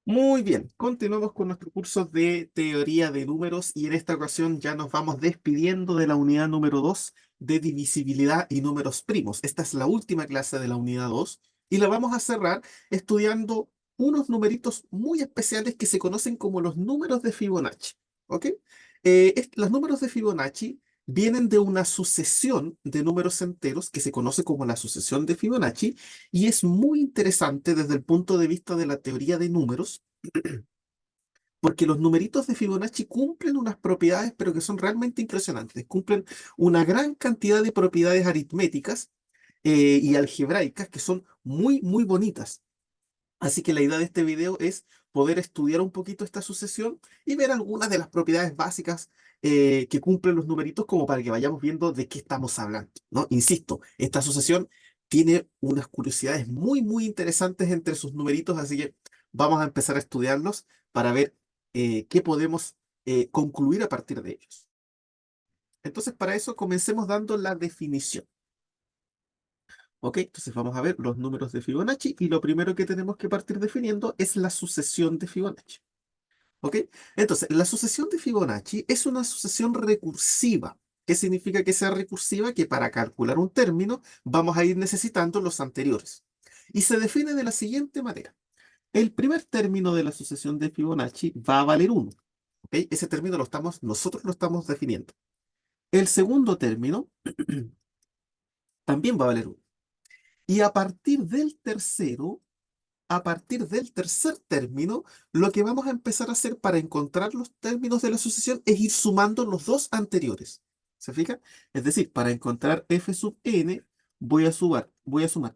Muy bien, continuamos con nuestro curso de teoría de números y en esta ocasión ya nos vamos despidiendo de la unidad número 2 de divisibilidad y números primos. Esta es la última clase de la unidad 2 y la vamos a cerrar estudiando unos numeritos muy especiales que se conocen como los números de Fibonacci. ¿Ok? Los números de Fibonacci vienen de una sucesión de números enteros que se conoce como la sucesión de Fibonacci y es muy interesante desde el punto de vista de la teoría de números, porque los numeritos de Fibonacci cumplen unas propiedades, pero que son realmente impresionantes. Cumplen una gran cantidad de propiedades aritméticas y algebraicas que son muy, muy bonitas. Así que la idea de este video es poder estudiar un poquito esta sucesión y ver algunas de las propiedades básicas que cumplen los numeritos como para que vayamos viendo de qué estamos hablando, ¿no? Insisto, esta sucesión tiene unas curiosidades muy, muy interesantes entre sus numeritos, así que vamos a empezar a estudiarlos para ver qué podemos concluir a partir de ellos. Entonces, para eso comencemos dando la definición. ¿Ok? Entonces vamos a ver los números de Fibonacci y lo primero que tenemos que partir definiendo es la sucesión de Fibonacci. ¿Ok? Entonces, la sucesión de Fibonacci es una sucesión recursiva. ¿Qué significa que sea recursiva? Que para calcular un término vamos a ir necesitando los anteriores. Y se define de la siguiente manera. El primer término de la sucesión de Fibonacci va a valer 1. ¿Ok? Ese término nosotros lo estamos definiendo. El segundo término también va a valer 1. Y a partir del tercer término, lo que vamos a empezar a hacer para encontrar los términos de la sucesión es ir sumando los dos anteriores. ¿Se fijan? Es decir, para encontrar f sub n, voy a sumar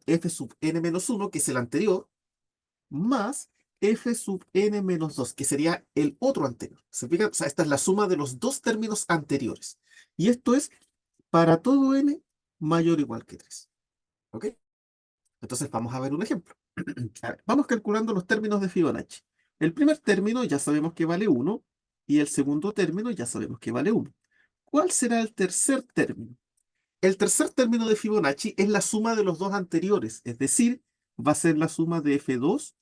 f sub n menos 1, que es el anterior, más f sub n menos 2, que sería el otro anterior. ¿Se fijan? O sea, esta es la suma de los dos términos anteriores. Y esto es para todo n mayor o igual que 3. ¿Ok? Entonces vamos a ver un ejemplo. A ver, vamos calculando los términos de Fibonacci. El primer término ya sabemos que vale 1 y el segundo término ya sabemos que vale 1. ¿Cuál será el tercer término? El tercer término de Fibonacci es la suma de los dos anteriores, es decir, va a ser la suma de f2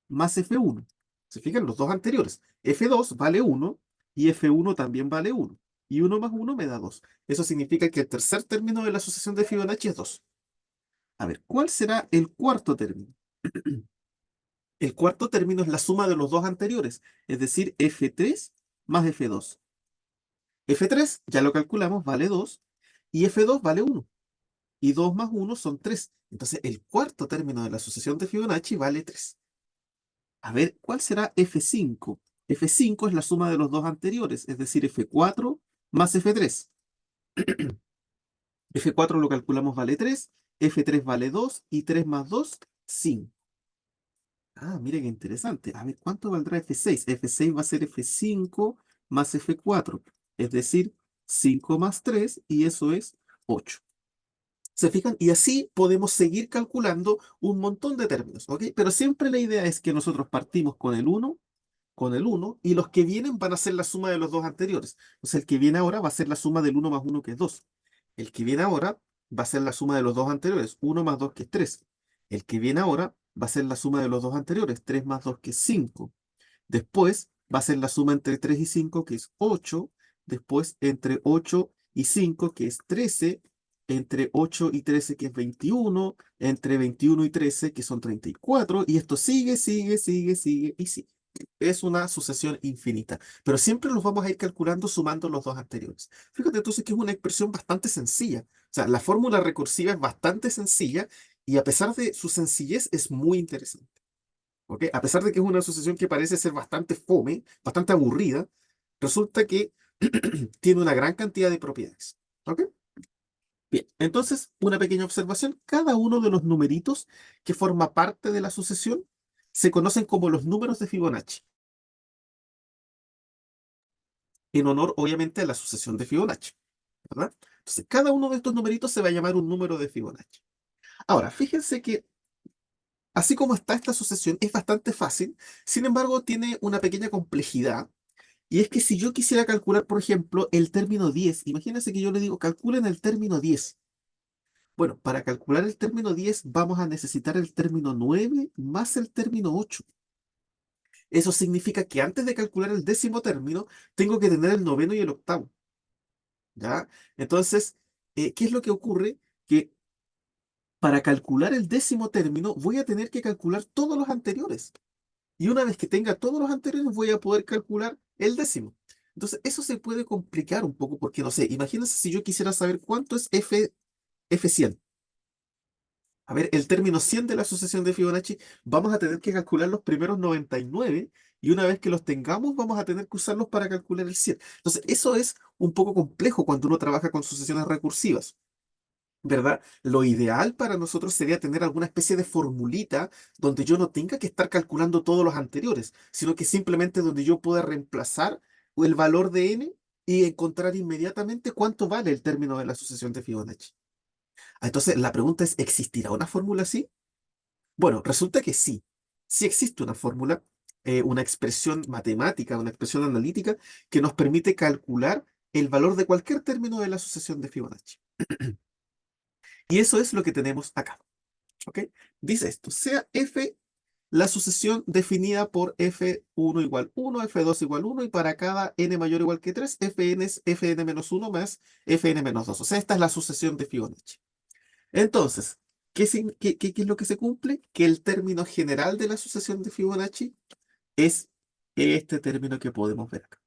más f1. ¿Se fijan? Los dos anteriores. f2 vale 1 y f1 también vale 1. Y 1 más 1 me da 2. Eso significa que el tercer término de la asociación de Fibonacci es 2. A ver, ¿cuál será el cuarto término? El cuarto término es la suma de los dos anteriores, es decir, f3 más f2. f3 ya lo calculamos, vale 2, y f2 vale 1. Y 2 más 1 son 3. Entonces, el cuarto término de la asociación de Fibonacci vale 3. A ver, ¿cuál será f5? f5 es la suma de los dos anteriores, es decir, f4 más f3. f4 lo calculamos, vale 3, f3 vale 2, y 3 más 2, 5. Ah, mira qué interesante. A ver, ¿cuánto valdrá F6? F6 va a ser F5 más F4, es decir, 5 más 3, y eso es 8. ¿Se fijan? Y así podemos seguir calculando un montón de términos, ¿ok? Pero siempre la idea es que nosotros partimos con el uno, y los que vienen van a ser la suma de los dos anteriores. O sea, el que viene ahora va a ser la suma del 1 más 1, que es 2. El que viene ahora va a ser la suma de los dos anteriores, 1 más 2, que es 3. El que viene ahora va a ser la suma de los dos anteriores, 3 más 2, que es 5. Después va a ser la suma entre 3 y 5, que es 8. Después entre 8 y 5, que es 13. Entre 8 y 13, que es 21. Entre 21 y 13, que son 34. Y esto sigue, sigue, sigue, sigue y sigue. Es una sucesión infinita, pero siempre los vamos a ir calculando sumando los dos anteriores. Fíjate entonces que es una expresión bastante sencilla. O sea, la fórmula recursiva es bastante sencilla y a pesar de su sencillez es muy interesante. ¿Ok? A pesar de que es una sucesión que parece ser bastante fome, bastante aburrida, resulta que tiene una gran cantidad de propiedades. ¿Ok? Bien, entonces, una pequeña observación. Cada uno de los numeritos que forma parte de la sucesión se conocen como los números de Fibonacci, en honor, obviamente, a la sucesión de Fibonacci, ¿verdad? Entonces, cada uno de estos numeritos se va a llamar un número de Fibonacci. Ahora, fíjense que así como está esta sucesión, es bastante fácil, sin embargo, tiene una pequeña complejidad, y es que si yo quisiera calcular, por ejemplo, el término 10, imagínense que yo le digo, calculen el término 10. Bueno, para calcular el término 10 vamos a necesitar el término 9 más el término 8. Eso significa que antes de calcular el décimo término, tengo que tener el noveno y el octavo, ¿ya? Entonces, ¿qué es lo que ocurre? Que para calcular el décimo término voy a tener que calcular todos los anteriores. Y una vez que tenga todos los anteriores, voy a poder calcular el décimo. Entonces, eso se puede complicar un poco porque, no sé, imagínense si yo quisiera saber cuánto es F100. A ver, el término 100 de la sucesión de Fibonacci, vamos a tener que calcular los primeros 99 y una vez que los tengamos, vamos a tener que usarlos para calcular el 100. Entonces, eso es un poco complejo cuando uno trabaja con sucesiones recursivas. ¿Verdad? Lo ideal para nosotros sería tener alguna especie de formulita donde yo no tenga que estar calculando todos los anteriores, sino que simplemente donde yo pueda reemplazar el valor de n y encontrar inmediatamente cuánto vale el término de la sucesión de Fibonacci. Entonces, la pregunta es, ¿existirá una fórmula así? Bueno, resulta que sí. Sí existe una fórmula, una expresión matemática, una expresión analítica que nos permite calcular el valor de cualquier término de la sucesión de Fibonacci. Y eso es lo que tenemos acá. ¿Ok? Dice esto, sea f la sucesión definida por f1 igual 1, f2 igual 1, y para cada n mayor o igual que 3, fn es fn menos 1 más fn menos 2. O sea, esta es la sucesión de Fibonacci. Entonces, ¿qué es lo que se cumple? Que el término general de la sucesión de Fibonacci es este término que podemos ver acá.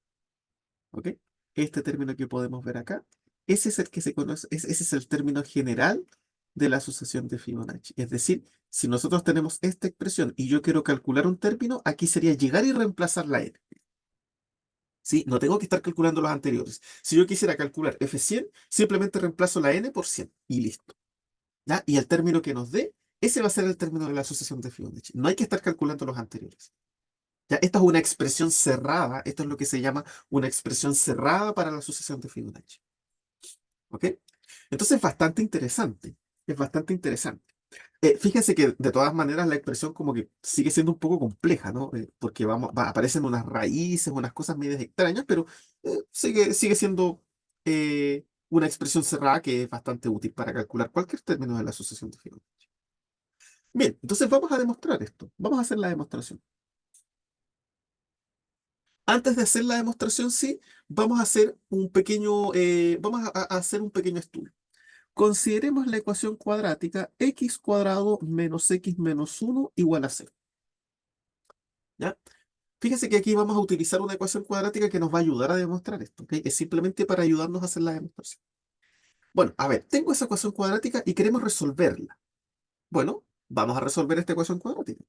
¿Ok? Este término que podemos ver acá, ese es el que se conoce, ese es el término general de la sucesión de Fibonacci. Es decir, si nosotros tenemos esta expresión y yo quiero calcular un término, aquí sería llegar y reemplazar la n. ¿Sí? No tengo que estar calculando los anteriores. Si yo quisiera calcular F100, simplemente reemplazo la n por 100 y listo. ¿Ya? Y el término que nos dé, ese va a ser el término de la sucesión de Fibonacci. No hay que estar calculando los anteriores. ¿Ya? Esta es una expresión cerrada, esto es lo que se llama una expresión cerrada para la sucesión de Fibonacci. ¿Ok? Entonces es bastante interesante, es bastante interesante. Fíjense que de todas maneras la expresión como que sigue siendo un poco compleja, ¿no? Porque aparecen unas raíces, unas cosas medias extrañas, pero sigue siendo una expresión cerrada que es bastante útil para calcular cualquier término de la sucesión de Fibonacci. Bien, entonces vamos a demostrar esto. Vamos a hacer la demostración. Antes de hacer la demostración, sí, vamos a hacer un pequeño, vamos a hacer un pequeño estudio. Consideremos la ecuación cuadrática x cuadrado menos x menos 1 igual a 0. ¿Ya? Fíjese que aquí vamos a utilizar una ecuación cuadrática que nos va a ayudar a demostrar esto, ¿ok? Es simplemente para ayudarnos a hacer la demostración. Bueno, a ver, tengo esa ecuación cuadrática y queremos resolverla. Bueno, vamos a resolver esta ecuación cuadrática.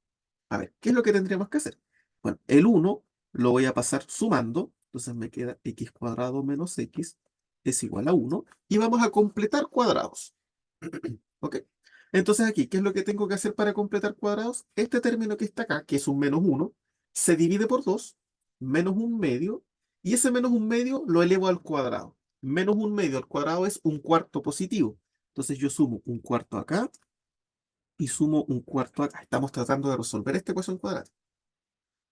A ver, ¿qué es lo que tendríamos que hacer? Bueno, el 1 lo voy a pasar sumando, entonces me queda x cuadrado menos x es igual a 1, y vamos a completar cuadrados. ¿Ok? Entonces aquí, ¿qué es lo que tengo que hacer para completar cuadrados? Este término que está acá, que es un menos 1, se divide por 2, menos un medio, y ese menos un medio lo elevo al cuadrado. Menos un medio al cuadrado es un cuarto positivo. Entonces yo sumo un cuarto acá y sumo un cuarto acá. Estamos tratando de resolver esta ecuación cuadrada.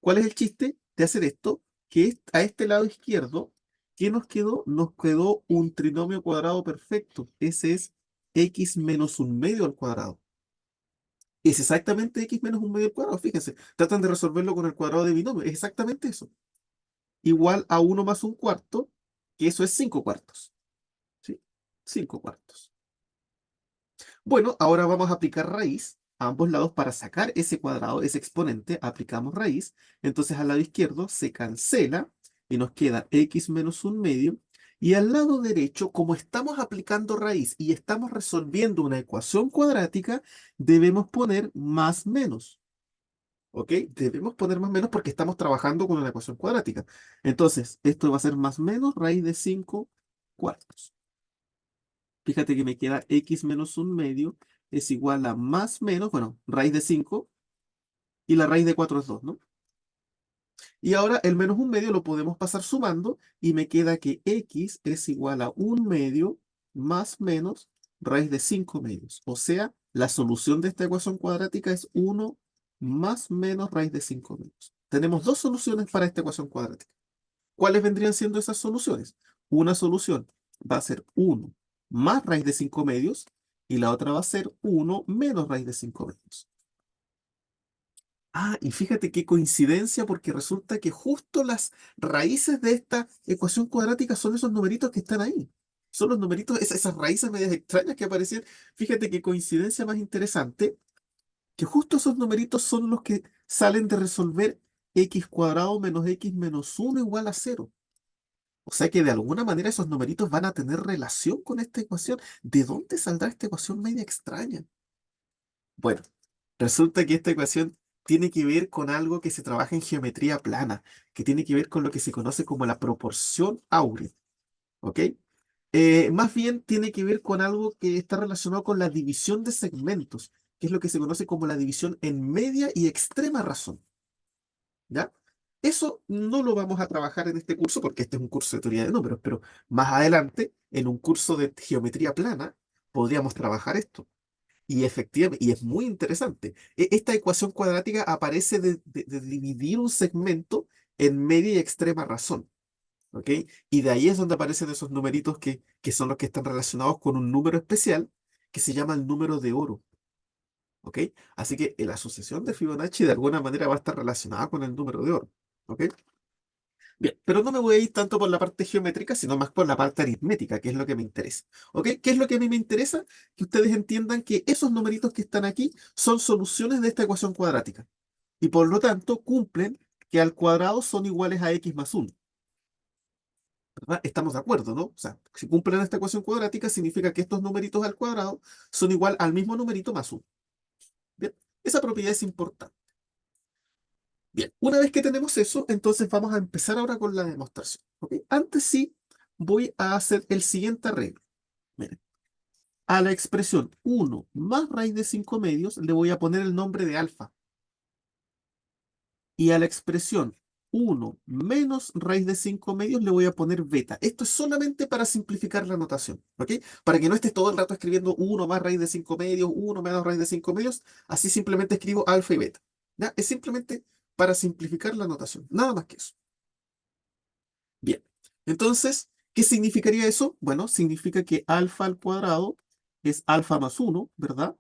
¿Cuál es el chiste de hacer esto? Que a este lado izquierdo, ¿qué nos quedó? Nos quedó un trinomio cuadrado perfecto. Ese es x menos un medio al cuadrado. Es exactamente x menos un medio al cuadrado, fíjense. Tratan de resolverlo con el cuadrado de binomio. Es exactamente eso. Igual a 1 más un cuarto, que eso es 5 cuartos. ¿Sí? 5 cuartos. Bueno, ahora vamos a aplicar raíz a ambos lados para sacar ese cuadrado, ese exponente, aplicamos raíz. Entonces al lado izquierdo se cancela y nos queda x menos un medio. Y al lado derecho, como estamos aplicando raíz y estamos resolviendo una ecuación cuadrática, debemos poner más menos. ¿Ok? Debemos poner más menos porque estamos trabajando con una ecuación cuadrática. Entonces, esto va a ser más menos raíz de 5 cuartos. Fíjate que me queda x menos un medio es igual a más menos, bueno, raíz de 5 y la raíz de 4 es 2, ¿no? Y ahora el menos un medio lo podemos pasar sumando y me queda que x es igual a un medio más menos raíz de 5 medios. O sea, la solución de esta ecuación cuadrática es 1 más menos raíz de 5 medios. Tenemos dos soluciones para esta ecuación cuadrática. ¿Cuáles vendrían siendo esas soluciones? Una solución va a ser 1 más raíz de 5 medios y la otra va a ser 1 menos raíz de 5 medios. Ah, y fíjate qué coincidencia, porque resulta que justo las raíces de esta ecuación cuadrática son esos numeritos que están ahí. Son los numeritos, esas raíces medias extrañas que aparecían. Fíjate qué coincidencia más interesante, que justo esos numeritos son los que salen de resolver x cuadrado menos x menos uno igual a cero. O sea que de alguna manera esos numeritos van a tener relación con esta ecuación. ¿De dónde saldrá esta ecuación media extraña? Bueno, resulta que esta ecuación tiene que ver con algo que se trabaja en geometría plana, que tiene que ver con lo que se conoce como la proporción áurea, ¿ok? Más bien tiene que ver con algo que está relacionado con la división de segmentos, que es lo que se conoce como la división en media y extrema razón, ¿ya? Eso no lo vamos a trabajar en este curso porque este es un curso de teoría de números, pero más adelante, en un curso de geometría plana, podríamos trabajar esto. Y efectivamente, y es muy interesante. Esta ecuación cuadrática aparece de dividir un segmento en media y extrema razón, ¿ok? Y de ahí es donde aparecen esos numeritos que son los que están relacionados con un número especial que se llama el número de oro, ¿ok? Así que la asociación de Fibonacci de alguna manera va a estar relacionada con el número de oro, ¿ok? Bien, pero no me voy a ir tanto por la parte geométrica, sino más por la parte aritmética, que es lo que me interesa. ¿Ok? ¿Qué es lo que a mí me interesa? Que ustedes entiendan que esos numeritos que están aquí son soluciones de esta ecuación cuadrática. Y por lo tanto cumplen que al cuadrado son iguales a x más 1. ¿Verdad? Estamos de acuerdo, ¿no? O sea, si cumplen esta ecuación cuadrática, significa que estos numeritos al cuadrado son igual al mismo numerito más 1. Bien, esa propiedad es importante. Bien, una vez que tenemos eso, entonces vamos a empezar ahora con la demostración. ¿Ok? Antes sí, voy a hacer el siguiente arreglo. Miren, a la expresión 1 más raíz de 5 medios le voy a poner el nombre de alfa. Y a la expresión 1 menos raíz de 5 medios le voy a poner beta. Esto es solamente para simplificar la notación, ¿ok? Para que no estés todo el rato escribiendo 1 más raíz de 5 medios, 1 menos raíz de 5 medios, así simplemente escribo alfa y beta. ¿Ya? Es simplemente para simplificar la notación, nada más que eso. Bien, entonces, ¿qué significaría eso? Bueno, significa que alfa al cuadrado es alfa más 1, ¿verdad?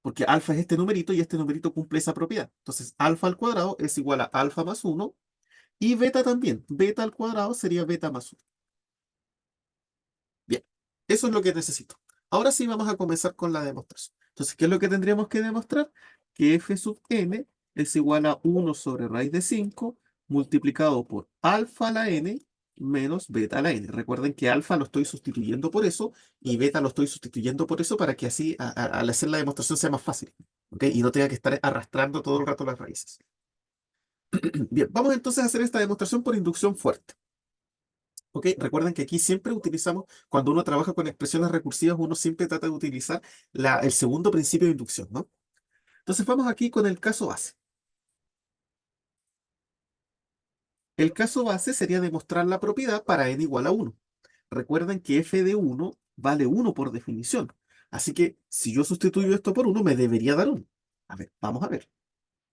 Porque alfa es este numerito y este numerito cumple esa propiedad. Entonces, alfa al cuadrado es igual a alfa más 1 y beta también. Beta al cuadrado sería beta más 1. Bien, eso es lo que necesito. Ahora sí vamos a comenzar con la demostración. Entonces, ¿qué es lo que tendríamos que demostrar? Que f sub n es igual a 1 sobre raíz de 5 multiplicado por alfa a la n menos beta a la n. Recuerden que alfa lo estoy sustituyendo por eso y beta lo estoy sustituyendo por eso para que así al hacer la demostración sea más fácil, ¿ok? Y no tenga que estar arrastrando todo el rato las raíces. Bien, vamos entonces a hacer esta demostración por inducción fuerte. ¿Ok? Recuerden que aquí siempre utilizamos, cuando uno trabaja con expresiones recursivas, uno siempre trata de utilizar el segundo principio de inducción, ¿no? Entonces vamos aquí con el caso base. El caso base sería demostrar la propiedad para n igual a 1. Recuerden que f de 1 vale 1 por definición. Así que si yo sustituyo esto por 1, me debería dar 1. A ver, vamos a ver.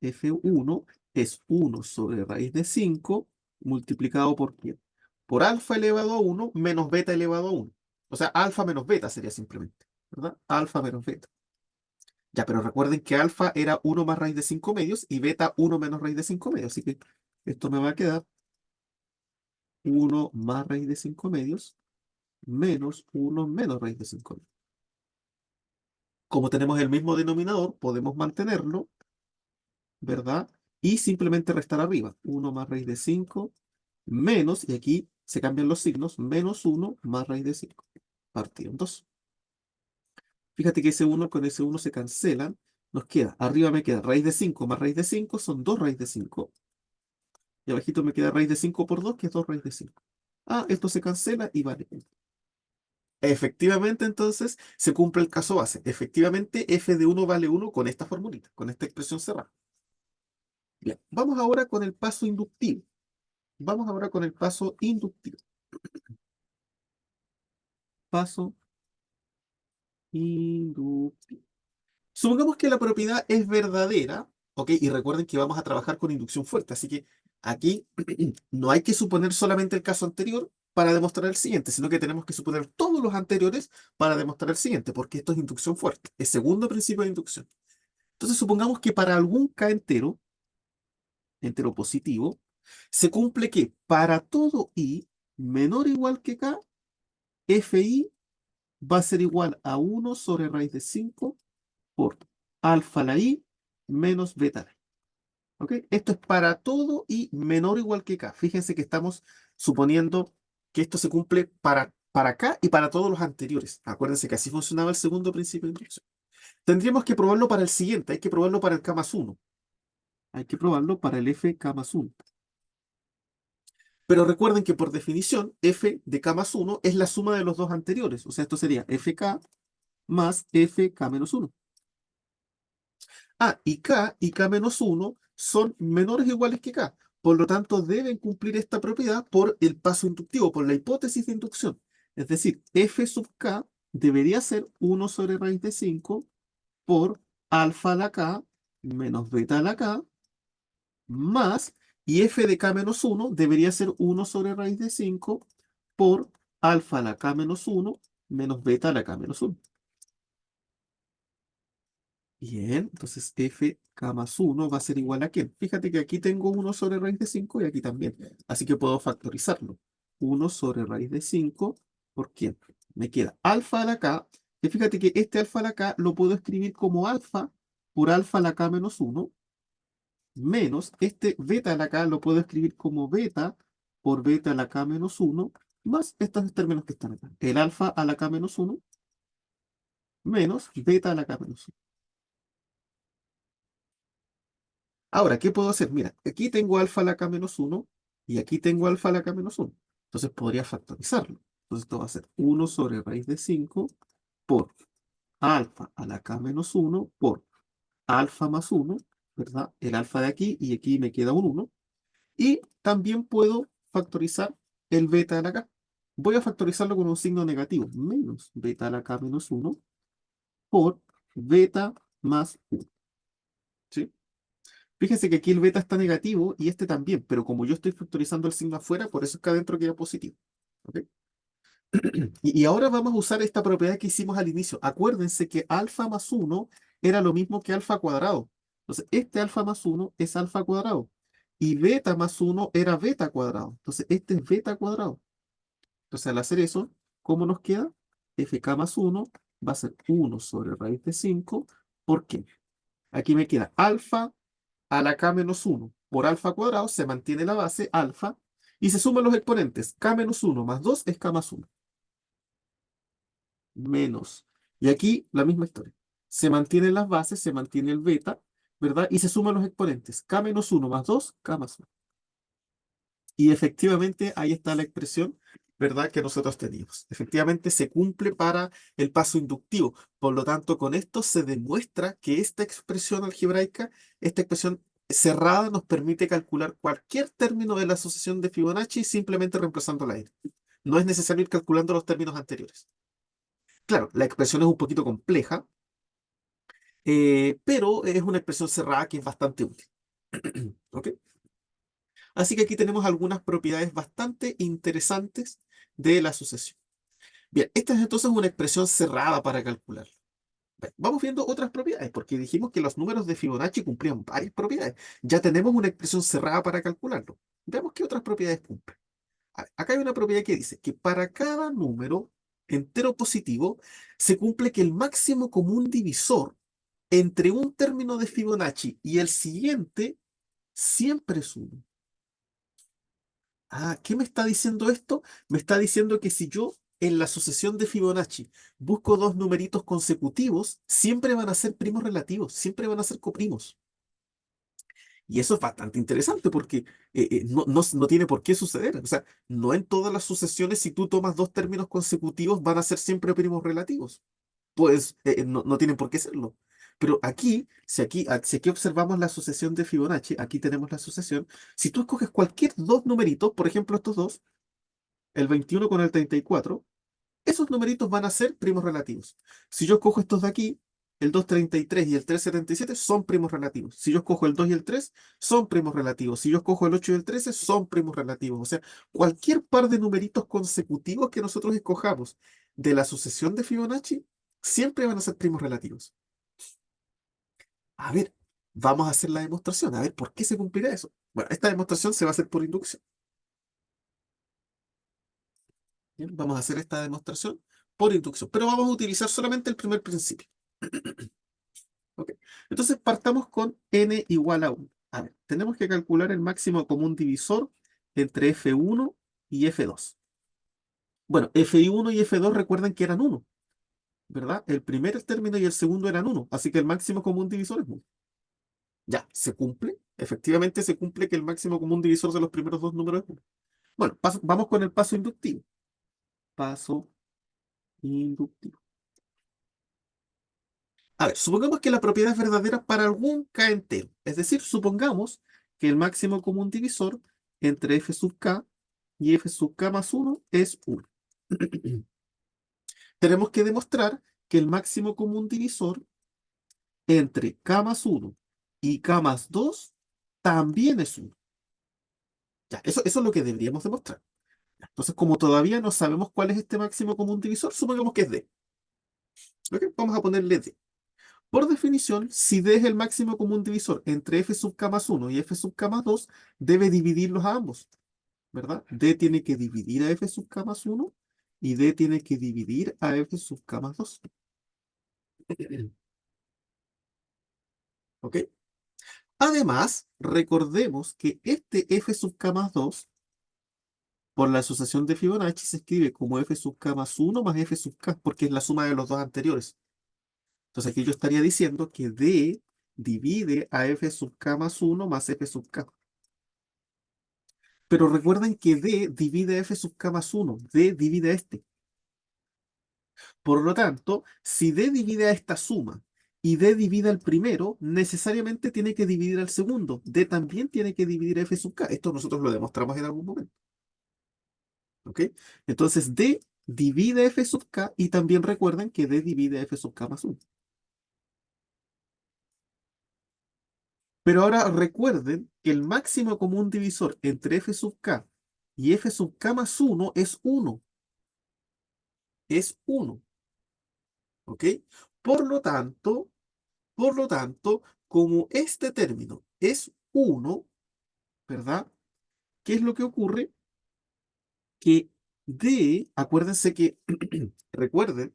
F1 es 1 sobre raíz de 5 multiplicado por ¿qué? Por alfa elevado a 1 menos beta elevado a 1. O sea, alfa menos beta sería simplemente, ¿verdad? Alfa menos beta. Ya, pero recuerden que alfa era 1 más raíz de 5 medios y beta 1 menos raíz de 5 medios. Así que esto me va a quedar 1 más raíz de 5 medios menos 1 menos raíz de 5 medios. Como tenemos el mismo denominador, podemos mantenerlo, ¿verdad? Y simplemente restar arriba. 1 más raíz de 5 menos, y aquí se cambian los signos, menos 1 más raíz de 5 partido en 2. Fíjate que ese 1 con ese 1 se cancelan. Nos queda, arriba me queda raíz de 5 más raíz de 5 son 2 raíz de 5. Y abajito me queda raíz de 5 por 2 que es 2 raíz de 5. Ah, esto se cancela y vale 1. Efectivamente, entonces, se cumple el caso base. Efectivamente, f de 1 vale 1 con esta formulita, con esta expresión cerrada. Bien, vamos ahora con el paso inductivo. Vamos ahora con el paso inductivo. Paso inductivo. Supongamos que la propiedad es verdadera, ¿ok? Y recuerden que vamos a trabajar con inducción fuerte, así que aquí no hay que suponer solamente el caso anterior para demostrar el siguiente, sino que tenemos que suponer todos los anteriores para demostrar el siguiente, porque esto es inducción fuerte, es segundo principio de inducción. Entonces supongamos que para algún k entero, entero positivo, se cumple que para todo i menor o igual que k, fi va a ser igual a 1 sobre raíz de 5 por alfa la i menos beta la i. ¿Ok? Esto es para todo i menor o igual que k. Fíjense que estamos suponiendo que esto se cumple para k y para todos los anteriores. Acuérdense que así funcionaba el segundo principio de inducción. Tendríamos que probarlo para el siguiente, hay que probarlo para el k más 1. Hay que probarlo para el fk más 1. Pero recuerden que por definición, f de k más 1 es la suma de los dos anteriores. O sea, esto sería fk más fk menos 1. Ah, y k menos 1 son menores o iguales que k. Por lo tanto, deben cumplir esta propiedad por el paso inductivo, por la hipótesis de inducción. Es decir, f sub k debería ser 1 sobre raíz de 5 por alfa a la k menos beta a la k más, y f de k menos 1 debería ser 1 sobre raíz de 5 por alfa a la k menos 1 menos beta a la k menos 1. Bien, entonces f k más 1 va a ser igual a ¿qué? Fíjate que aquí tengo 1 sobre raíz de 5 y aquí también. Así que puedo factorizarlo. 1 sobre raíz de 5 por ¿quién? Me queda alfa a la k. Y fíjate que este alfa a la k lo puedo escribir como alfa por alfa a la k menos 1 menos este beta a la k lo puedo escribir como beta por beta a la k menos 1 más estos términos que están acá. El alfa a la k menos 1 menos beta a la k menos 1. Ahora, ¿qué puedo hacer? Mira, aquí tengo alfa a la k menos 1 y aquí tengo alfa a la k menos 1. Entonces podría factorizarlo. Entonces esto va a ser 1 sobre raíz de 5 por alfa a la k menos 1 por alfa más 1, ¿verdad? El alfa de aquí y aquí me queda un 1. Y también puedo factorizar el beta de la k. Voy a factorizarlo con un signo negativo, menos beta a la k menos 1 por beta más 1. ¿Sí? Fíjense que aquí el beta está negativo y este también, pero como yo estoy factorizando el signo afuera, por eso es que adentro queda positivo. ¿Ok? Y ahora vamos a usar esta propiedad que hicimos al inicio. Acuérdense que alfa más 1 era lo mismo que alfa cuadrado. Entonces, este alfa más 1 es alfa cuadrado. Y beta más 1 era beta cuadrado. Entonces, este es beta cuadrado. Entonces, al hacer eso, ¿cómo nos queda? Fk más 1 va a ser 1 sobre raíz de 5. ¿Por qué? Aquí me queda alfa a la k menos 1 por alfa cuadrado, se mantiene la base alfa, y se suman los exponentes. K menos 1 más 2 es k más 1. Menos. Y aquí la misma historia. Se mantienen las bases, se mantiene el beta, ¿verdad? Y se suman los exponentes. K menos 1 más 2, K más 1. Y efectivamente ahí está la expresión, ¿verdad? Que nosotros teníamos. Efectivamente se cumple para el paso inductivo. Por lo tanto, con esto se demuestra que esta expresión algebraica, esta expresión cerrada, nos permite calcular cualquier término de la asociación de Fibonacci simplemente reemplazando la n. No es necesario ir calculando los términos anteriores. Claro, la expresión es un poquito compleja, pero es una expresión cerrada que es bastante útil. ¿Ok? Así que aquí tenemos algunas propiedades bastante interesantes de la asociación. Bien, esta es entonces una expresión cerrada para calcular. Bien, vamos viendo otras propiedades, porque dijimos que los números de Fibonacci cumplían varias propiedades. Ya tenemos una expresión cerrada para calcularlo. Veamos qué otras propiedades cumplen. A ver, acá hay una propiedad que dice que para cada número entero positivo se cumple que el máximo común divisor entre un término de Fibonacci y el siguiente siempre es 1. Ah, ¿qué me está diciendo esto? Me está diciendo que si yo en la sucesión de Fibonacci busco dos numeritos consecutivos, siempre van a ser primos relativos, siempre van a ser coprimos. Y eso es bastante interesante porque no tiene por qué suceder. O sea, no en todas las sucesiones, si tú tomas dos términos consecutivos, van a ser siempre primos relativos. Pues no tienen por qué serlo. Pero aquí, si aquí observamos la sucesión de Fibonacci, aquí tenemos la sucesión. Si tú escoges cualquier dos numeritos, por ejemplo estos dos, el 21 con el 34, esos numeritos van a ser primos relativos. Si yo escojo estos de aquí, el 233 y el 377 son primos relativos. Si yo escojo el 2 y el 3, son primos relativos. Si yo escojo el 8 y el 13, son primos relativos. O sea, cualquier par de numeritos consecutivos que nosotros escojamos de la sucesión de Fibonacci, siempre van a ser primos relativos. A ver, Vamos a hacer la demostración, a ver por qué se cumplirá eso. Bueno, esta demostración se va a hacer por inducción. Bien, vamos a hacer esta demostración por inducción, pero vamos a utilizar solamente el primer principio. ¿Ok? Entonces partamos con n igual a 1. A ver, tenemos que calcular el máximo común divisor entre f1 y f2. Bueno, f1 y f2 recuerden que eran 1, ¿verdad? El primer término y el segundo eran 1, así que el máximo común divisor es 1. Ya, ¿se cumple? Efectivamente se cumple que el máximo común divisor de los primeros dos números es 1. Bueno, vamos con el paso inductivo. Paso inductivo. A ver, supongamos que la propiedad es verdadera para algún k entero. Es decir, supongamos que el máximo común divisor entre f sub k y f sub k más 1 es 1. Tenemos que demostrar que el máximo común divisor entre k más 1 y k más 2 también es 1. Ya, eso es lo que deberíamos demostrar. Entonces, como todavía no sabemos cuál es este máximo común divisor, supongamos que es d. ¿Ok? Vamos a ponerle d. Por definición, si d es el máximo común divisor entre f sub k más 1 y f sub k más 2, debe dividirlos a ambos, ¿verdad? D tiene que dividir a f sub k más 1 y d tiene que dividir a f sub k más 2. ¿Ok? Además, recordemos que este f sub k más 2, por la asociación de Fibonacci, se escribe como f sub k más 1 más f sub k, porque es la suma de los dos anteriores. Entonces aquí yo estaría diciendo que d divide a f sub k más 1 más f sub k. Pero recuerden que D divide a f sub k más 1. D divide a este. Por lo tanto, si D divide a esta suma y D divide al primero, necesariamente tiene que dividir al segundo. D también tiene que dividir a f sub k. Esto nosotros lo demostramos en algún momento. ¿Ok? Entonces D divide a f sub k y también recuerden que D divide a f sub k más 1. Pero ahora recuerden que el máximo común divisor entre f sub k y f sub k más 1 es 1. Es 1. ¿Ok? Por lo tanto, Por lo tanto, como este término es 1, ¿verdad? ¿Qué es lo que ocurre? Que D, acuérdense que, recuerden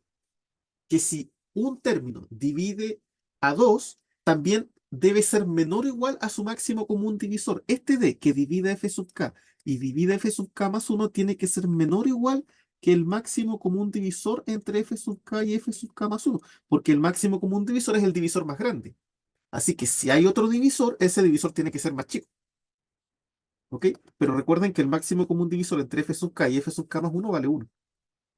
que si un término divide a 2, también debe ser menor o igual a su máximo común divisor. Este D que divide f sub k y divide f sub k más 1 tiene que ser menor o igual que el máximo común divisor entre f sub k y f sub k más 1, porque el máximo común divisor es el divisor más grande. Así que si hay otro divisor, ese divisor tiene que ser más chico. ¿Ok? Pero recuerden que el máximo común divisor entre f sub k y f sub k más 1 vale 1.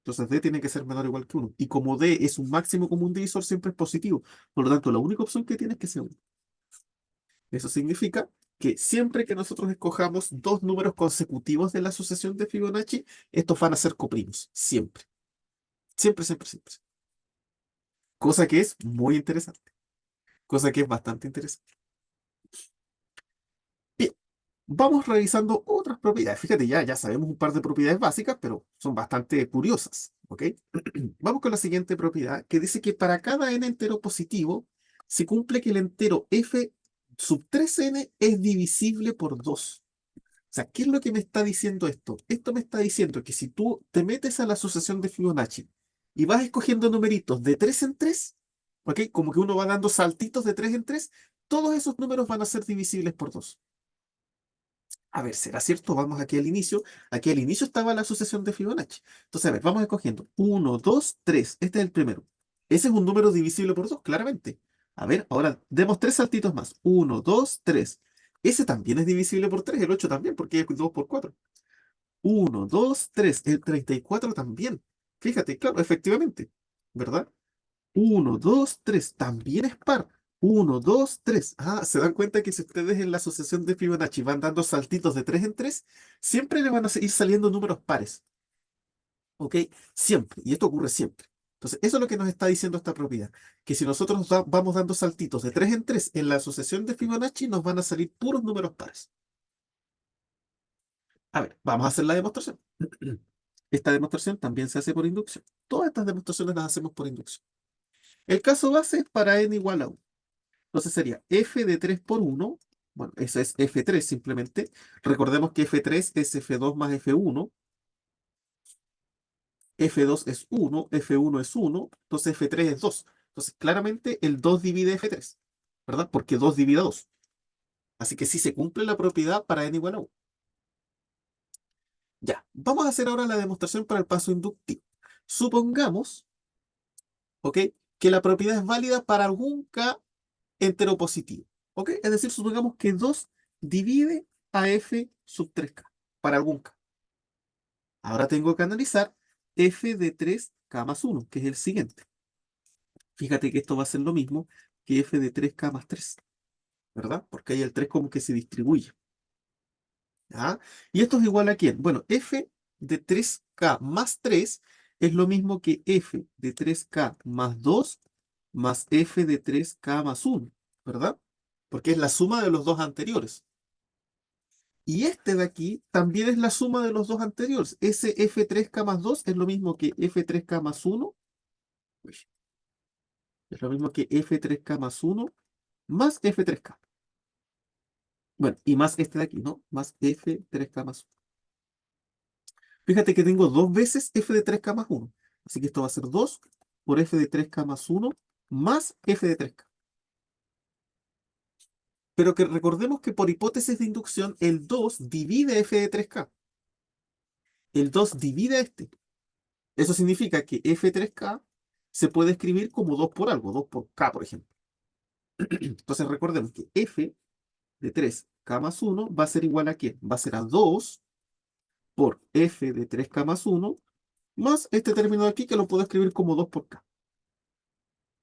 Entonces d tiene que ser menor o igual que 1. Y como d es un máximo común divisor, siempre es positivo. Por lo tanto, la única opción que tiene es que sea 1. Eso significa que siempre que nosotros escojamos dos números consecutivos de la asociación de Fibonacci, estos van a ser coprimos. Siempre. Siempre, siempre, siempre. Cosa que es muy interesante. Cosa que es bastante interesante. Bien. Vamos revisando otras propiedades. Fíjate, ya sabemos un par de propiedades básicas, pero son bastante curiosas. ¿Ok? Vamos con la siguiente propiedad, que dice que para cada n entero positivo, se cumple que el entero f sub 3n es divisible por 2. O sea, ¿qué es lo que me está diciendo esto? Esto me está diciendo que si tú te metes a la asociación de Fibonacci y vas escogiendo numeritos de 3 en 3, ¿ok? Como que uno va dando saltitos de 3 en 3, todos esos números van a ser divisibles por 2. A ver, ¿será cierto? Vamos aquí al inicio. Aquí al inicio estaba la asociación de Fibonacci. Entonces, a ver, vamos escogiendo. 1, 2, 3. Este es el primero. Ese es un número divisible por 2, claramente. A ver, ahora demos tres saltitos más. 1, 2, 3. Ese también es divisible por 3. El 8 también, porque es 2 por 4. 1, 2, 3. El 34 también. Fíjate, claro, efectivamente. ¿Verdad? 1, 2, 3. También es par. 1, 2, 3. Ah, se dan cuenta que si ustedes en la asociación de Fibonacci van dando saltitos de 3 en 3, siempre le van a ir saliendo números pares. ¿Ok? Siempre. Y esto ocurre siempre. Entonces, eso es lo que nos está diciendo esta propiedad. Que si nosotros vamos dando saltitos de 3 en 3 en la asociación de Fibonacci, nos van a salir puros números pares. A ver, vamos a hacer la demostración. Esta demostración también se hace por inducción. Todas estas demostraciones las hacemos por inducción. El caso base es para n igual a 1. Entonces sería f de 3 por 1. Bueno, eso es f3 simplemente. Recordemos que f3 es f2 más f1. F2 es 1, F1 es 1, entonces F3 es 2. Entonces, claramente el 2 divide F3, ¿verdad? Porque 2 divide 2. Así que sí se cumple la propiedad para n igual a 1. Ya, vamos a hacer ahora la demostración para el paso inductivo. Supongamos, ¿ok? Que la propiedad es válida para algún k entero positivo, ¿ok? Es decir, supongamos que 2 divide a f sub 3k, para algún k. Ahora tengo que analizar f de 3k más 1, que es el siguiente. Fíjate que esto va a ser lo mismo que f de 3k más 3, ¿verdad? Porque ahí el 3 como que se distribuye. ¿Ya? ¿Y esto es igual a quién? Bueno, f de 3k más 3 es lo mismo que f de 3k más 2 más f de 3k más 1, ¿verdad? Porque es la suma de los dos anteriores. Y este de aquí también es la suma de los dos anteriores. Ese f3k más 2 es lo mismo que f3k más 1. Uy, es lo mismo que f3k más 1 más f3k. Bueno, y más este de aquí, ¿no? Más f3k más 1. Fíjate que tengo dos veces f de 3k más 1. Así que esto va a ser 2 por f de 3k más 1 más f de 3k. Pero que recordemos que por hipótesis de inducción, el 2 divide f de 3k. El 2 divide este. Eso significa que f3k se puede escribir como 2 por algo, 2 por k, por ejemplo. Entonces recordemos que f de 3k más 1 va a ser igual a ¿qué? Va a ser a 2 por f de 3k más 1 más este término de aquí que lo puedo escribir como 2 por k.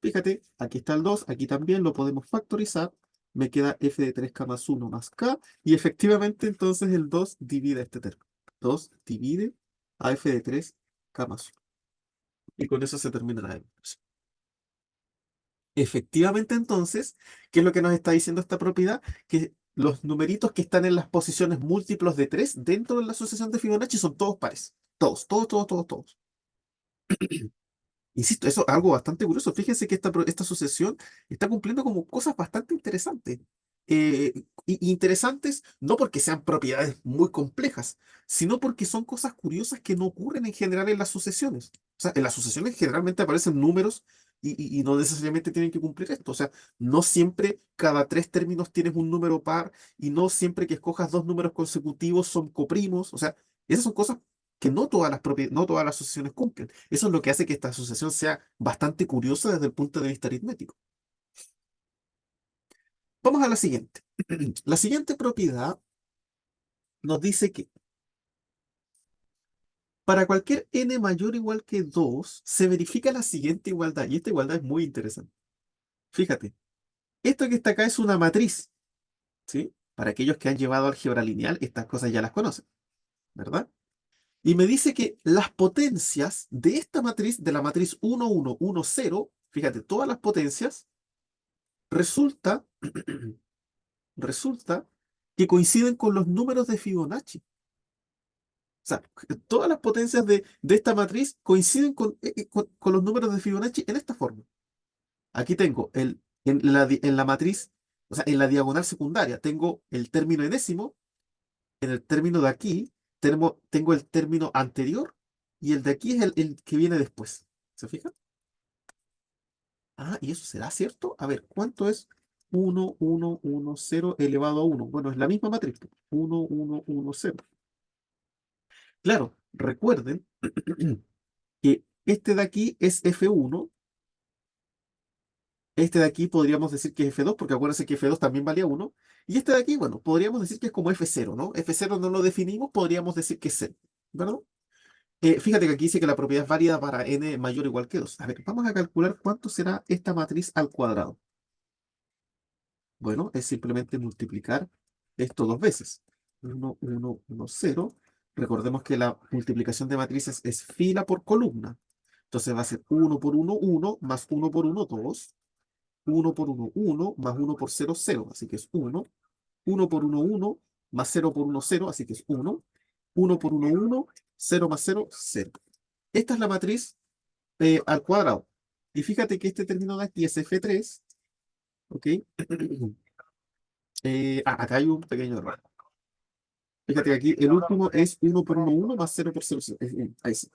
Fíjate, aquí está el 2, aquí también lo podemos factorizar. Me queda f de 3k más 1 más k. Y efectivamente entonces el 2 divide este término. 2 divide a f de 3k más 1. Y con eso se termina la demostración. Efectivamente entonces, ¿qué es lo que nos está diciendo esta propiedad? Que los numeritos que están en las posiciones múltiplos de 3 dentro de la asociación de Fibonacci son todos pares. Todos, todos, todos, todos, todos. Insisto, eso es algo bastante curioso. Fíjense que esta asociación está cumpliendo como cosas bastante interesantes. Y interesantes no porque sean propiedades muy complejas, sino porque son cosas curiosas que no ocurren en general en las sucesiones. O sea, en las sucesiones generalmente aparecen números y no necesariamente tienen que cumplir esto. O sea, no siempre cada tres términos tienes un número par y no siempre que escojas dos números consecutivos son coprimos. O sea, esas son cosas que no todas las asociaciones cumplen. Eso es lo que hace que esta asociación sea bastante curiosa desde el punto de vista aritmético. Vamos a la siguiente. La siguiente propiedad nos dice que para cualquier n mayor o igual que 2 se verifica la siguiente igualdad. Y esta igualdad es muy interesante. Fíjate, esto que está acá es una matriz, ¿sí? Para aquellos que han llevado álgebra lineal, estas cosas ya las conocen, ¿verdad? Y me dice que las potencias de esta matriz, de la matriz 1, 1, 1, 0, fíjate, todas las potencias, resulta resulta que coinciden con los números de Fibonacci. O sea, todas las potencias de esta matriz coinciden con los números de Fibonacci en esta forma. Aquí tengo en la matriz, o sea, en la diagonal secundaria, tengo el término enésimo, en el término de aquí tengo el término anterior y el de aquí es el que viene después. ¿Se fijan? Ah, ¿y eso será cierto? A ver, ¿cuánto es 1, 1, 1, 0 elevado a 1? Bueno, es la misma matriz. 1, 1, 1, 0. Claro, recuerden que este de aquí es F1, este de aquí podríamos decir que es F2, porque acuérdense que F2 también valía 1, y este de aquí, bueno, podríamos decir que es como F0, ¿no? F0 no lo definimos, podríamos decir que es 0, ¿verdad? Fíjate que aquí dice que la propiedad es válida para n mayor o igual que 2. A ver, vamos a calcular cuánto será esta matriz al cuadrado. Bueno, es simplemente multiplicar esto dos veces. 1, 1, 1, 0. Recordemos que la multiplicación de matrices es fila por columna. Entonces va a ser 1 por 1, 1, más 1 por 1, 2. 1 por 1, 1, más 1 por 0, 0. Así que es 1. 1 por 1, 1, más 0 por 1, 0. Así que es 1. 1 por 1, 1, 0 más 0, 0. Esta es la matriz al cuadrado. Y fíjate que este término de aquí es F3. ¿Ok? Acá hay un pequeño error. Fíjate que aquí el último es uno por uno uno más cero por cero cero. Ahí sí.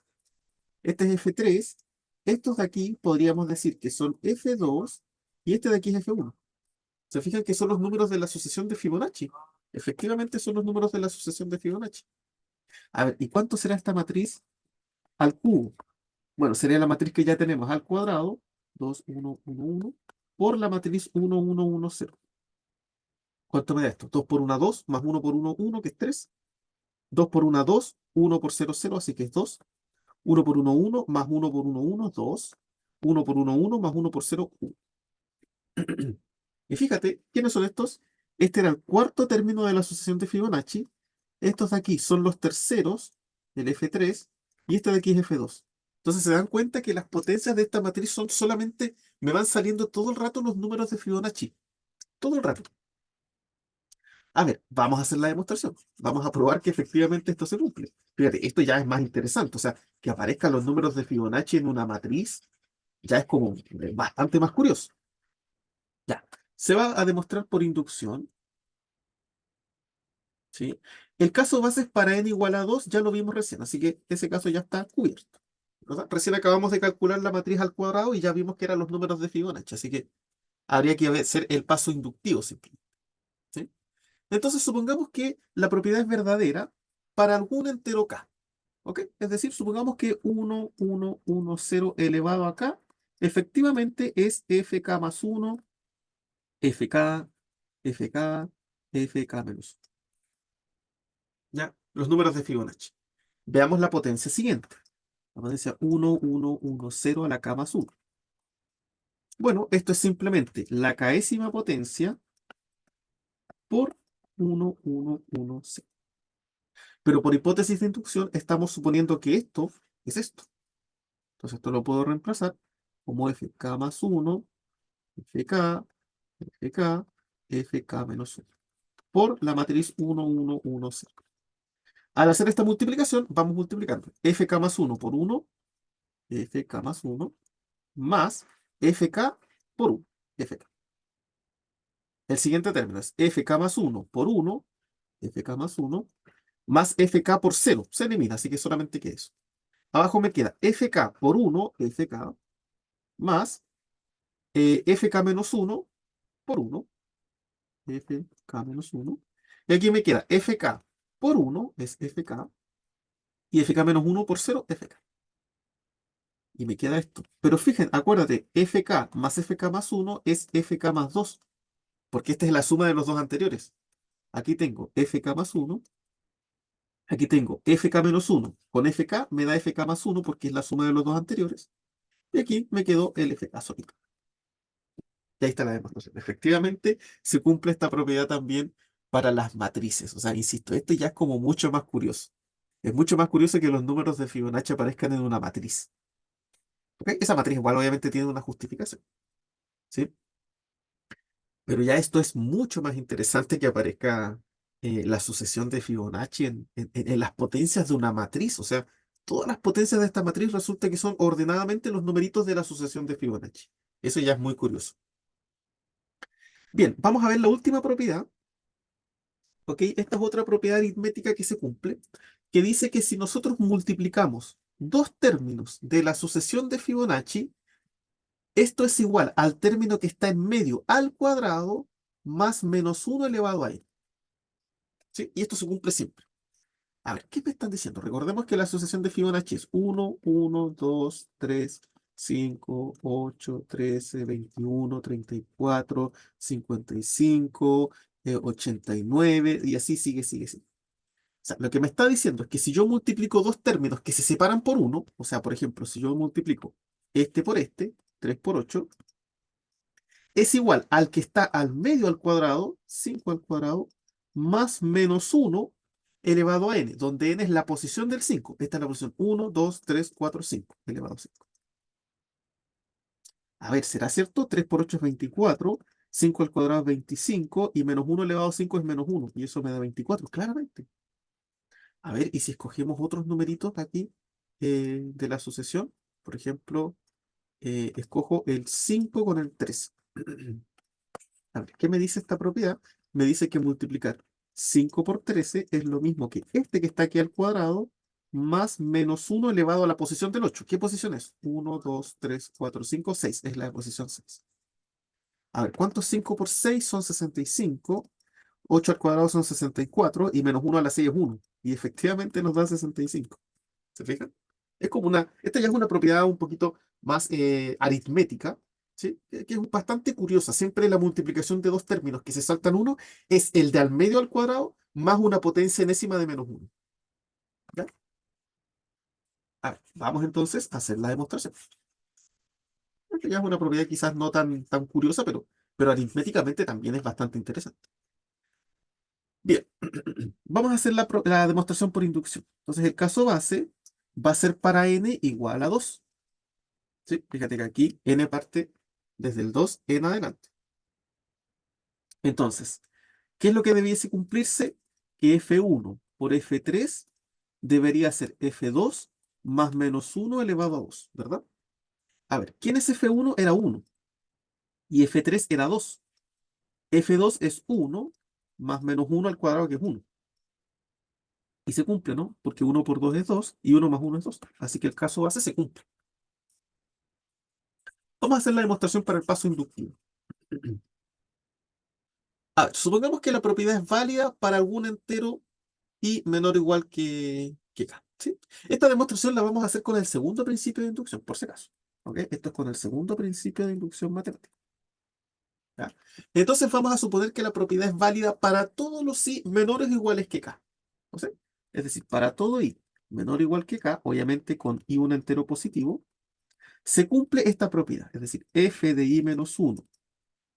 Este es F3. Estos de aquí podríamos decir que son F2 y este de aquí es F1. ¿Se fijan que son los números de la sucesión de Fibonacci? Efectivamente son los números de la sucesión de Fibonacci. A ver, ¿y cuánto será esta matriz al cubo? Bueno, sería la matriz que ya tenemos al cuadrado, 2 1 1 1 por la matriz 1 1 1 0. ¿Cuánto me da esto? 2 por 1, 2, más 1 por 1, 1, que es 3. 2 por 1, 2, 1 por 0 0, así que es 2. 1 por 1 1, más 1 por 1 1, 2. 1 por 1 1, más 1 por 0, 1. Y fíjate, ¿quiénes son estos? Este era el cuarto término de la sucesión de Fibonacci. Estos de aquí son los terceros, el F3, y este de aquí es F2. Entonces se dan cuenta que las potencias de esta matriz son solamente, me van saliendo todo el rato los números de Fibonacci. Todo el rato. A ver, vamos a hacer la demostración. Vamos a probar que efectivamente esto se cumple. Fíjate, esto ya es más interesante. O sea, que aparezcan los números de Fibonacci en una matriz ya es como bastante más curioso. Ya, se va a demostrar por inducción, ¿sí? El caso bases para n igual a 2 ya lo vimos recién, así que ese caso ya está cubierto, ¿verdad? Recién acabamos de calcular la matriz al cuadrado y ya vimos que eran los números de Fibonacci, así que habría que hacer el paso inductivo simplemente, ¿sí? Entonces supongamos que la propiedad es verdadera para algún entero k, ¿ok? Es decir, supongamos que 1, 1, 1, 0 elevado a k efectivamente es fk más 1, fk, fk, fk menos 1. ¿Ya? Los números de Fibonacci. Veamos la potencia siguiente. La potencia 1, 1, 1, 0 a la k más 1. Bueno, esto es simplemente la késima potencia por 1, 1, 1, 0. Pero por hipótesis de inducción estamos suponiendo que esto es esto. Entonces esto lo puedo reemplazar como fk más 1, fk, fk, fk menos 1. Por la matriz 1, 1, 1, 0. Al hacer esta multiplicación, vamos multiplicando fk más 1 por 1, fk más 1, más fk por 1, fk. El siguiente término es fk más 1 por 1, fk más 1, más fk por 0. Se elimina, así que solamente queda eso. Abajo me queda fk por 1, fk, más fk menos 1 por 1, fk menos 1. Y aquí me queda fk por 1, es fk, y fk menos 1 por 0, fk. Y me queda esto. Pero fíjense, acuérdate, fk más fk más 1 es fk más 2, porque esta es la suma de los dos anteriores. Aquí tengo fk más 1, aquí tengo fk menos 1. Con fk me da fk más 1 porque es la suma de los dos anteriores. Y aquí me quedó el fk solito. Y ahí está la demostración. Efectivamente, se cumple esta propiedad también para las matrices. O sea, insisto, esto ya es como mucho más curioso. Es mucho más curioso que los números de Fibonacci aparezcan en una matriz. ¿Ok? Esa matriz igual obviamente tiene una justificación, ¿sí? Pero ya esto es mucho más interesante que aparezca la sucesión de Fibonacci en las potencias de una matriz. O sea, todas las potencias de esta matriz resulta que son ordenadamente los numeritos de la sucesión de Fibonacci. Eso ya es muy curioso. Bien, vamos a ver la última propiedad. ¿Ok? Esta es otra propiedad aritmética que se cumple, que dice que si nosotros multiplicamos dos términos de la sucesión de Fibonacci, esto es igual al término que está en medio al cuadrado más menos 1 elevado a n. ¿Sí? Y esto se cumple siempre. A ver, ¿qué me están diciendo? Recordemos que la asociación de Fibonacci es 1, 1, 2, 3, 5, 8, 13, 21, 34, 55, 89, y así sigue, sigue, sigue. O sea, lo que me está diciendo es que si yo multiplico dos términos que se separan por uno, o sea, por ejemplo, si yo multiplico este por este, 3 por 8, es igual al que está al medio al cuadrado, 5 al cuadrado, más menos 1 elevado a n, donde n es la posición del 5. Esta es la posición 1, 2, 3, 4, 5, elevado a 5. A ver, ¿será cierto? 3 por 8 es 24, 5 al cuadrado es 25, y menos 1 elevado a 5 es menos 1, y eso me da 24, claramente. A ver, ¿y si escogemos otros numeritos aquí de la sucesión? Por ejemplo, escojo el 5 con el 3. A ver, ¿qué me dice esta propiedad? Me dice que multiplicar 5 por 13 es lo mismo que este que está aquí al cuadrado más menos 1 elevado a la posición del 8. ¿Qué posición es? 1, 2, 3, 4, 5, 6. Es la posición 6. A ver, ¿cuánto es 5 por 6? Son 65. 8 al cuadrado son 64 y menos 1 a la 6 es 1. Y efectivamente nos da 65. ¿Se fijan? Es como esta ya es una propiedad un poquito más aritmética, ¿sí? Que es bastante curiosa. Siempre la multiplicación de dos términos que se saltan uno es el de al medio al cuadrado más una potencia enésima de menos 1. ¿Ya? A ver, vamos entonces a hacer la demostración. Esta ya es una propiedad quizás no tan curiosa, pero aritméticamente también es bastante interesante. Bien, vamos a hacer la demostración por inducción. Entonces, el caso base va a ser para n igual a 2. ¿Sí? Fíjate que aquí n parte desde el 2 en adelante. Entonces, ¿qué es lo que debiese cumplirse? Que f1 por f3 debería ser f2 más menos 1 elevado a 2, ¿verdad? A ver, ¿quién es f1? Era 1 y f3 era 2. F2 es 1 más menos 1 al cuadrado, que es 1. Y se cumple, ¿no? Porque 1 por 2 es 2 y 1 más 1 es 2. Así que el caso base se cumple. Vamos a hacer la demostración para el paso inductivo. A ver, supongamos que la propiedad es válida para algún entero y menor o igual que k. ¿Sí? Esta demostración la vamos a hacer con el segundo principio de inducción, por si acaso. ¿Ok? Esto es con el segundo principio de inducción matemática. ¿Ya? Entonces vamos a suponer que la propiedad es válida para todos los i menores o iguales que k. ¿No sé? Es decir, para todo i menor o igual que k, obviamente con i un entero positivo, se cumple esta propiedad. Es decir, f de i menos 1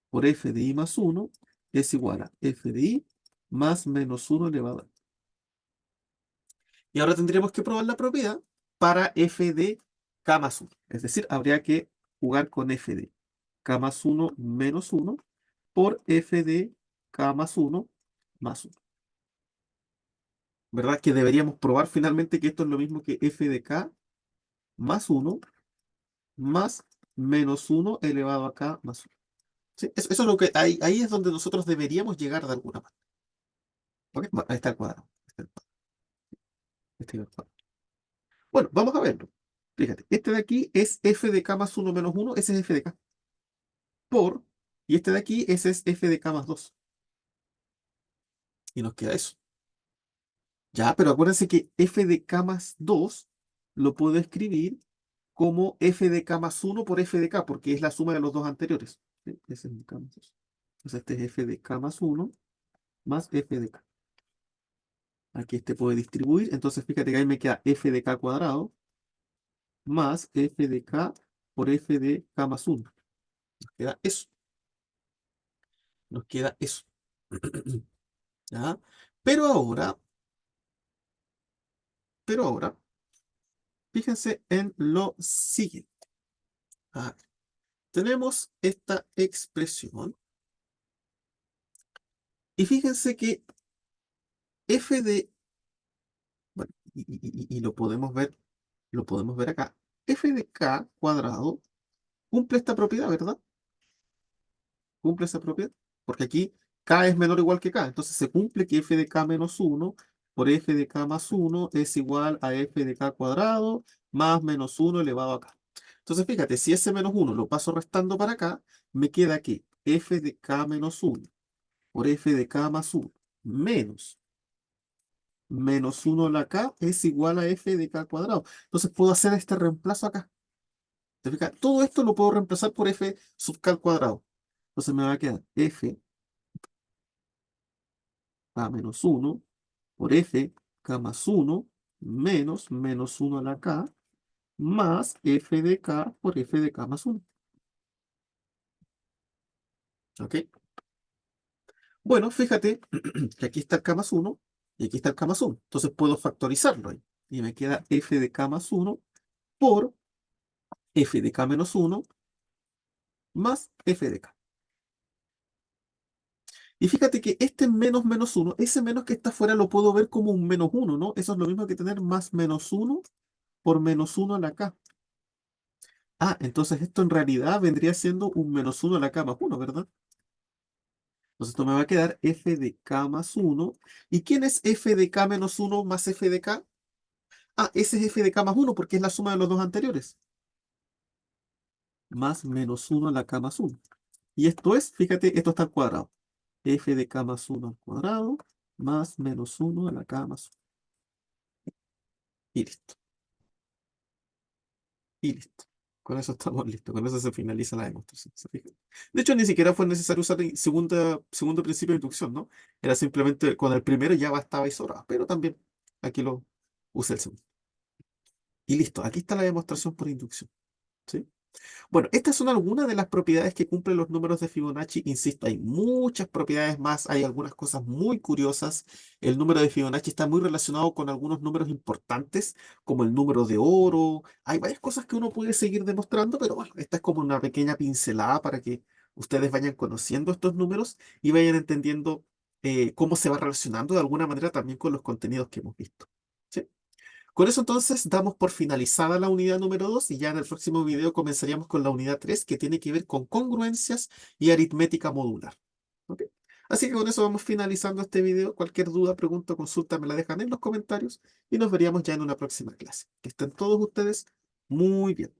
por f de i más 1 es igual a f de i más menos 1 elevado a. Y ahora tendríamos que probar la propiedad para f de k más 1. Es decir, habría que jugar con f de k más 1 menos 1 por f de k más 1 más 1. ¿Verdad? Que deberíamos probar finalmente que esto es lo mismo que f de k más 1 más menos 1 elevado a k más 1. ¿Sí? Eso es lo que ahí es donde nosotros deberíamos llegar de alguna manera. ¿Ok? Bueno, ahí está el cuadrado. Este es el cuadrado. Bueno, vamos a verlo. Fíjate, este de aquí es f de k más 1 menos 1, ese es f de k. Por, y este de aquí, ese es f de k más 2. Y nos queda eso. Ya, pero acuérdense que f de k más 2 lo puedo escribir como f de k más 1 por f de k, porque es la suma de los dos anteriores. ¿Sí? Ese es el k más 2. Entonces este es f de k más 1 más f de k. Aquí este puede distribuir, entonces fíjate que ahí me queda f de k cuadrado más f de k por f de k más 1. Nos queda eso. Nos queda eso. ¿Ya? Pero ahora, pero ahora, fíjense en lo siguiente. A ver, tenemos esta expresión y fíjense que f de, bueno, y lo podemos ver acá. F de k cuadrado cumple esta propiedad, ¿verdad? Cumple esa propiedad. Porque aquí k es menor o igual que k. Entonces se cumple que f de k menos 1 por f de k más 1 es igual a f de k cuadrado más menos 1 elevado a k. Entonces fíjate, si ese menos 1 lo paso restando para acá, me queda que f de k menos 1 por f de k más 1 menos 1 a la k es igual a f de k cuadrado. Entonces puedo hacer este reemplazo acá. ¿Te fijas? Todo esto lo puedo reemplazar por f sub k al cuadrado. Entonces me va a quedar f k menos 1 por f k más 1 menos 1 a la k más f de k por f de k más 1. ¿Ok? Bueno, fíjate que aquí está el k más 1 y aquí está el k más 1. Entonces puedo factorizarlo ahí. Y me queda f de k más 1 por f de k menos 1 más f de k. Y fíjate que este menos 1, ese menos que está afuera lo puedo ver como un menos 1, ¿no? Eso es lo mismo que tener más menos 1 por menos 1 a la k. Ah, entonces esto en realidad vendría siendo un menos 1 a la k más 1, ¿verdad? Entonces esto me va a quedar f de k más uno. ¿Y quién es f de k menos uno más f de k? Ah, ese es f de k más uno porque es la suma de los dos anteriores. Más menos uno a la k más uno. Y esto es, fíjate, esto está al cuadrado. F de k más uno al cuadrado más menos uno a la k más uno. Y listo. Y listo. Con eso estamos listos. Con eso se finaliza la demostración. ¿Se fijan? De hecho, ni siquiera fue necesario usar el segundo principio de inducción, ¿no? Era simplemente con el primero ya bastaba y sobraba. Pero también aquí lo usé el segundo. Y listo. Aquí está la demostración por inducción. ¿Sí? Bueno, estas son algunas de las propiedades que cumplen los números de Fibonacci. Insisto, hay muchas propiedades más, hay algunas cosas muy curiosas. El número de Fibonacci está muy relacionado con algunos números importantes, como el número de oro. Hay varias cosas que uno puede seguir demostrando, pero bueno, esta es como una pequeña pincelada para que ustedes vayan conociendo estos números y vayan entendiendo cómo se va relacionando de alguna manera también con los contenidos que hemos visto. ¿Sí? Con eso entonces damos por finalizada la unidad número 2 y ya en el próximo video comenzaríamos con la unidad 3 que tiene que ver con congruencias y aritmética modular. ¿Ok? Así que con eso vamos finalizando este video. Cualquier duda, pregunta o consulta me la dejan en los comentarios y nos veríamos ya en una próxima clase. Que estén todos ustedes muy bien.